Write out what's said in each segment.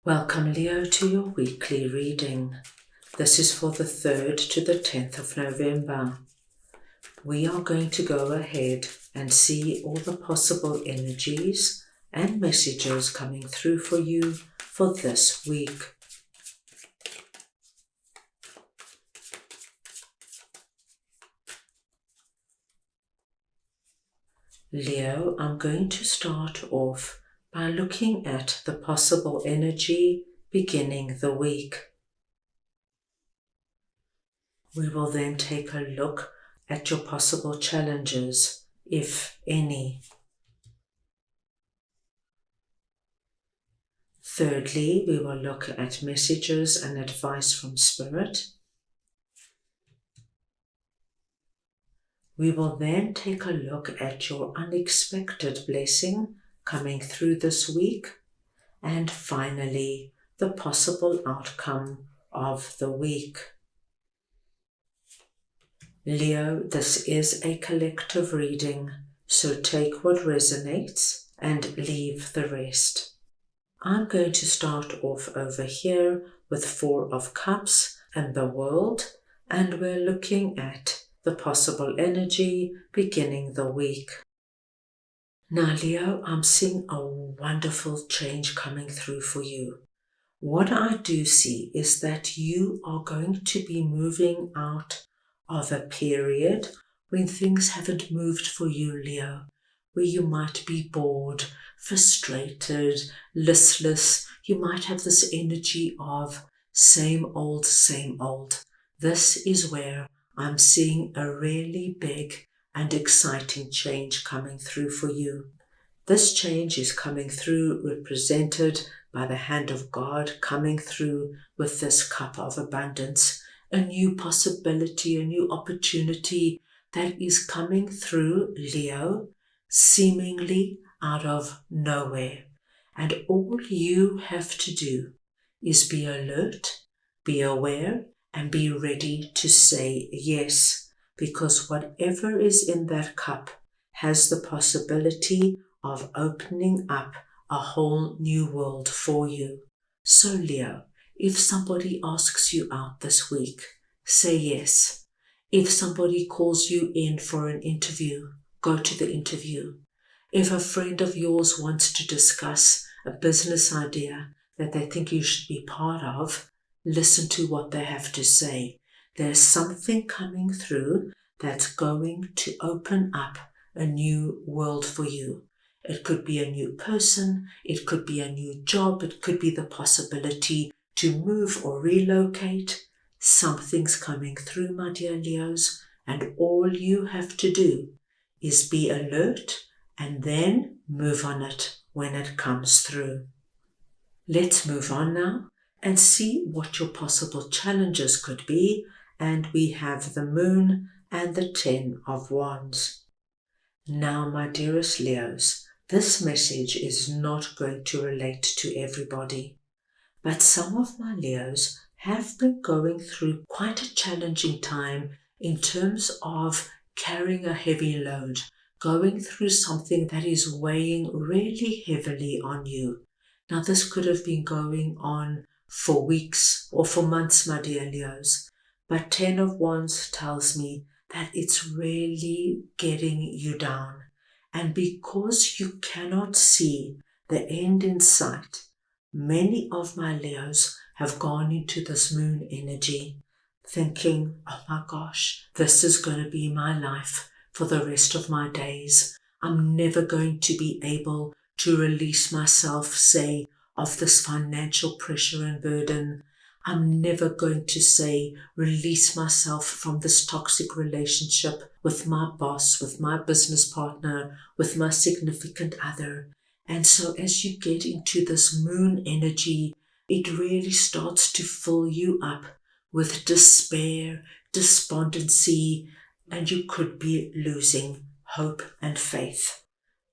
Welcome, Leo, to your weekly reading. This is for the 3rd to the 10th of November. We are going to go ahead and see all the possible energies and messages coming through for you for this week. Leo, I'm going to start off by looking at the possible energy beginning the week. We will then take a look at your possible challenges, if any. Thirdly, we will look at messages and advice from Spirit. We will then take a look at your unexpected blessing coming through this week. And finally, the possible outcome of the week. Leo, this is a collective reading, so take what resonates and leave the rest. I'm going to start off over here with 4 of Cups and the World, and we're looking at the possible energy beginning the week. Now, Leo, I'm seeing a wonderful change coming through for you. What I do see is that you are going to be moving out of a period when things haven't moved for you, Leo, where you might be bored, frustrated, listless. You might have this energy of same old, same old. This is where I'm seeing a really big and exciting change coming through for you. This change is coming through represented by the hand of God coming through with this cup of abundance, a new possibility, a new opportunity that is coming through, Leo, seemingly out of nowhere. And all you have to do is be alert, be aware, and be ready to say yes, because whatever is in that cup has the possibility of opening up a whole new world for you. So, Leo, if somebody asks you out this week, say yes. If somebody calls you in for an interview, go to the interview. If a friend of yours wants to discuss a business idea that they think you should be part of, listen to what they have to say. There's something coming through that's going to open up a new world for you. It could be a new person, it could be a new job, it could be the possibility to move or relocate. Something's coming through, my dear Leos, and all you have to do is be alert and then move on it when it comes through. Let's move on now and see what your possible challenges could be, and we have the Moon and the 10 of Wands. Now, my dearest Leos, this message is not going to relate to everybody, but some of my Leos have been going through quite a challenging time in terms of carrying a heavy load, going through something that is weighing really heavily on you. Now, this could have been going on for weeks or for months, my dear Leos, but 10 of Wands tells me that it's really getting you down. And because you cannot see the end in sight, many of my Leos have gone into this moon energy thinking, oh my gosh, this is going to be my life for the rest of my days. I'm never going to be able to release myself, say, of this financial pressure and burden. I'm never going to say, release myself from this toxic relationship with my boss, with my business partner, with my significant other. And so as you get into this moon energy, it really starts to fill you up with despair, despondency, and you could be losing hope and faith.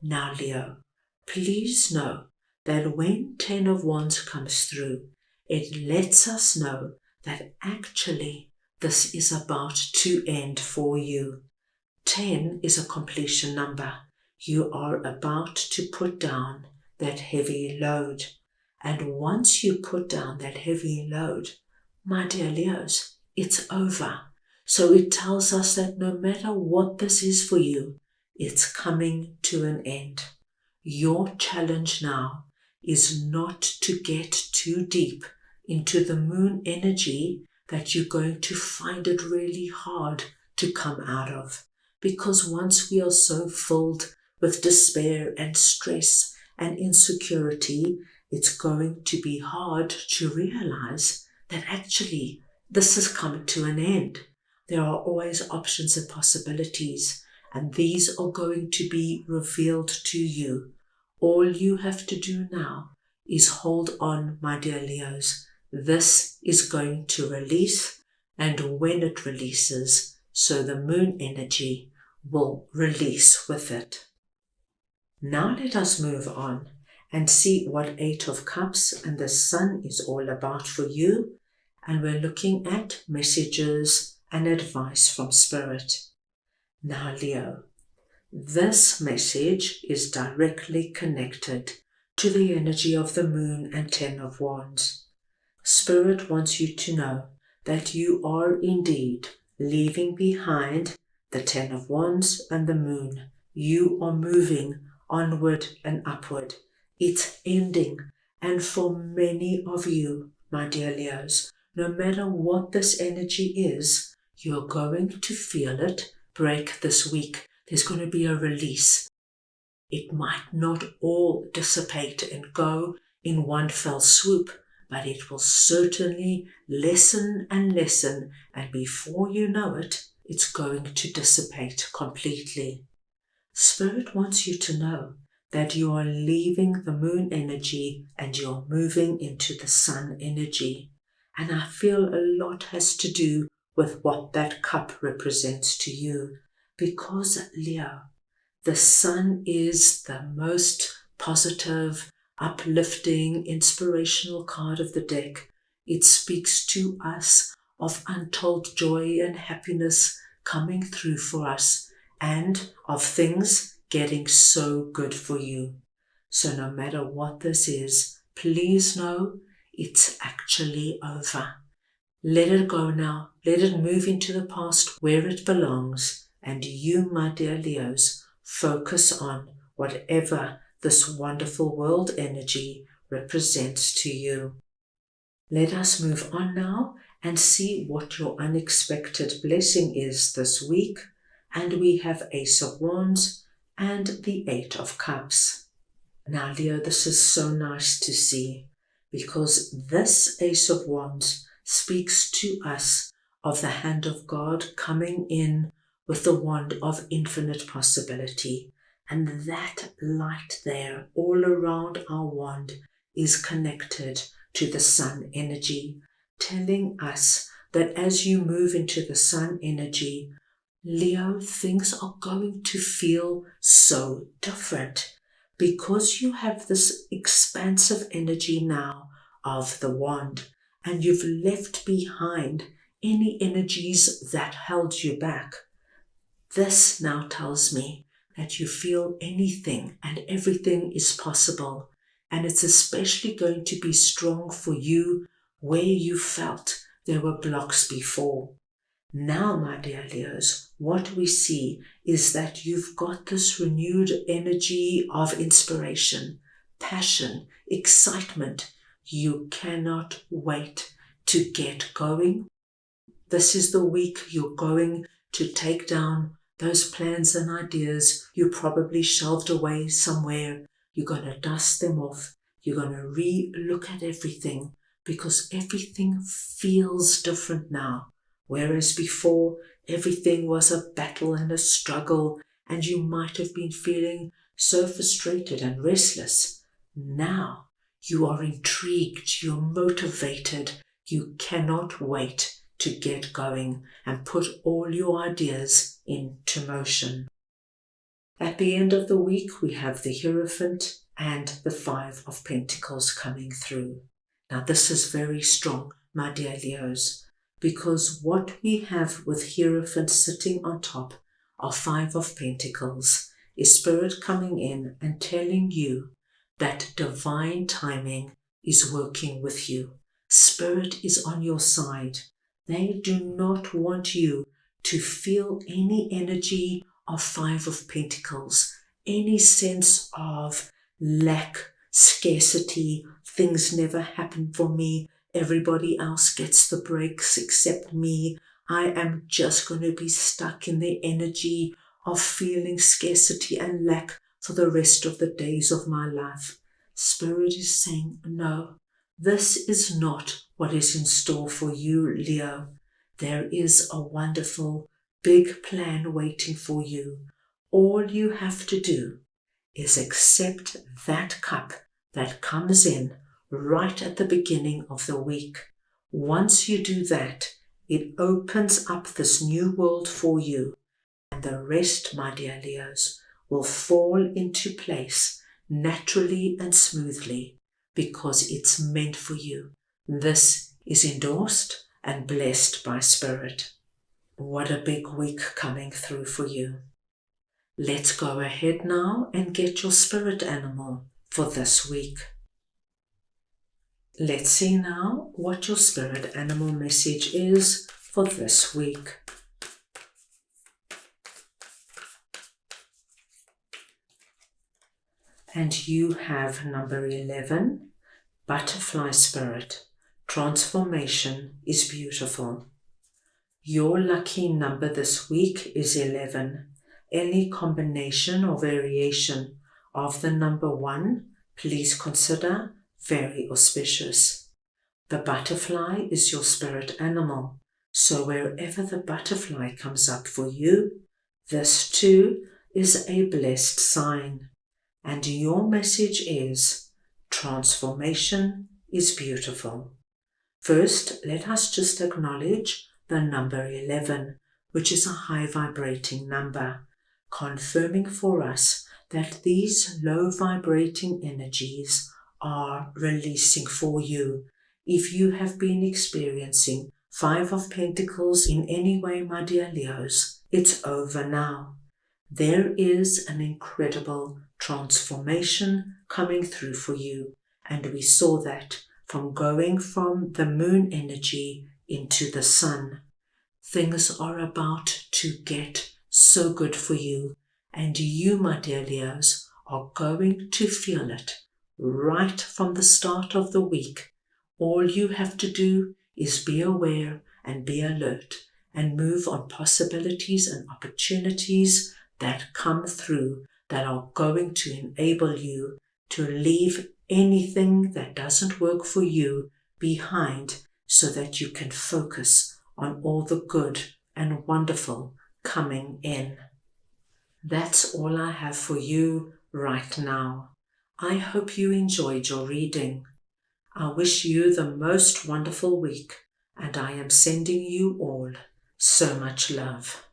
Now, Leo, please know that when 10 of Wands comes through, it lets us know that actually this is about to end for you. 10 is a completion number. You are about to put down that heavy load. And once you put down that heavy load, my dear Leos, it's over. So it tells us that no matter what this is for you, it's coming to an end. Your challenge now is not to get too deep into the moon energy that you're going to find it really hard to come out of. Because once we are so filled with despair and stress and insecurity, it's going to be hard to realize that actually this has come to an end. There are always options and possibilities, and these are going to be revealed to you. All you have to do now is hold on, my dear Leos. This is going to release, and when it releases, so the moon energy will release with it. Now let us move on and see what Eight of Cups and the Sun is all about for you. And we're looking at messages and advice from Spirit. Now, Leo, this message is directly connected to the energy of the moon and Ten of Wands. Spirit wants you to know that you are indeed leaving behind the Ten of Wands and the moon. You are moving onward and upward. It's ending. And for many of you, my dear Leos, no matter what this energy is, you're going to feel it break this week. There's going to be a release. It might not all dissipate and go in one fell swoop, but it will certainly lessen and lessen, and before you know it, it's going to dissipate completely. Spirit wants you to know that you are leaving the moon energy and you're moving into the sun energy. And I feel a lot has to do with what that cup represents to you. Because, Leo, the sun is the most positive, uplifting, inspirational card of the deck. It speaks to us of untold joy and happiness coming through for us, and of things getting so good for you. So no matter what this is, please know it's actually over. Let it go now. Let it move into the past where it belongs. And you, my dear Leos, focus on whatever this wonderful world energy represents to you. Let us move on now and see what your unexpected blessing is this week. And we have Ace of Wands and the Eight of Cups. Now, Leo, this is so nice to see, because this Ace of Wands speaks to us of the hand of God coming in with the wand of infinite possibility. And that light there all around our wand is connected to the sun energy, telling us that as you move into the sun energy, Leo, things are going to feel so different because you have this expansive energy now of the wand, and you've left behind any energies that held you back. This now tells me that you feel anything and everything is possible, and it's especially going to be strong for you where you felt there were blocks before. Now, my dear Leos, what we see is that you've got this renewed energy of inspiration, passion, excitement. You cannot wait to get going. This is the week you're going to take down those plans and ideas you probably shelved away somewhere. You're going to dust them off. You're going to re-look at everything, because everything feels different now. Whereas before, everything was a battle and a struggle, and you might have been feeling so frustrated and restless. Now, you are intrigued, you're motivated, you cannot wait to get going and put all your ideas into motion. At the end of the week, we have the Hierophant and the Five of Pentacles coming through. Now, this is very strong, my dear Leos, because what we have with Hierophant sitting on top of Five of Pentacles is Spirit coming in and telling you that divine timing is working with you. Spirit is on your side. They do not want you to feel any energy of Five of Pentacles, any sense of lack, scarcity, things never happen for me, everybody else gets the breaks except me. I am just going to be stuck in the energy of feeling scarcity and lack for the rest of the days of my life. Spirit is saying, no, this is not what is in store for you, Leo. There is a wonderful, big plan waiting for you. All you have to do is accept that cup that comes in right at the beginning of the week. Once you do that, it opens up this new world for you, and the rest, my dear Leos, will fall into place naturally and smoothly because it's meant for you. This is endorsed and blessed by Spirit. What a big week coming through for you. Let's go ahead now and get your spirit animal for this week. Let's see now what your spirit animal message is for this week. And you have number 11, Butterfly Spirit. Transformation is beautiful. Your lucky number this week is 11. Any combination or variation of the number 1, please consider very auspicious. The butterfly is your spirit animal, so wherever the butterfly comes up for you, this too is a blessed sign. And your message is, transformation is beautiful. First, let us just acknowledge the number 11, which is a high vibrating number, confirming for us that these low vibrating energies are releasing for you. If you have been experiencing Five of Pentacles in any way, my dear Leos, it's over now. There is an incredible transformation coming through for you, and we saw that from going from the moon energy into the sun. Things are about to get so good for you, and you, my dear Leos, are going to feel it right from the start of the week. All you have to do is be aware and be alert and move on possibilities and opportunities that come through that are going to enable you to leave anything that doesn't work for you behind so that you can focus on all the good and wonderful coming in. That's all I have for you right now. I hope you enjoyed your reading. I wish you the most wonderful week, and I am sending you all so much love.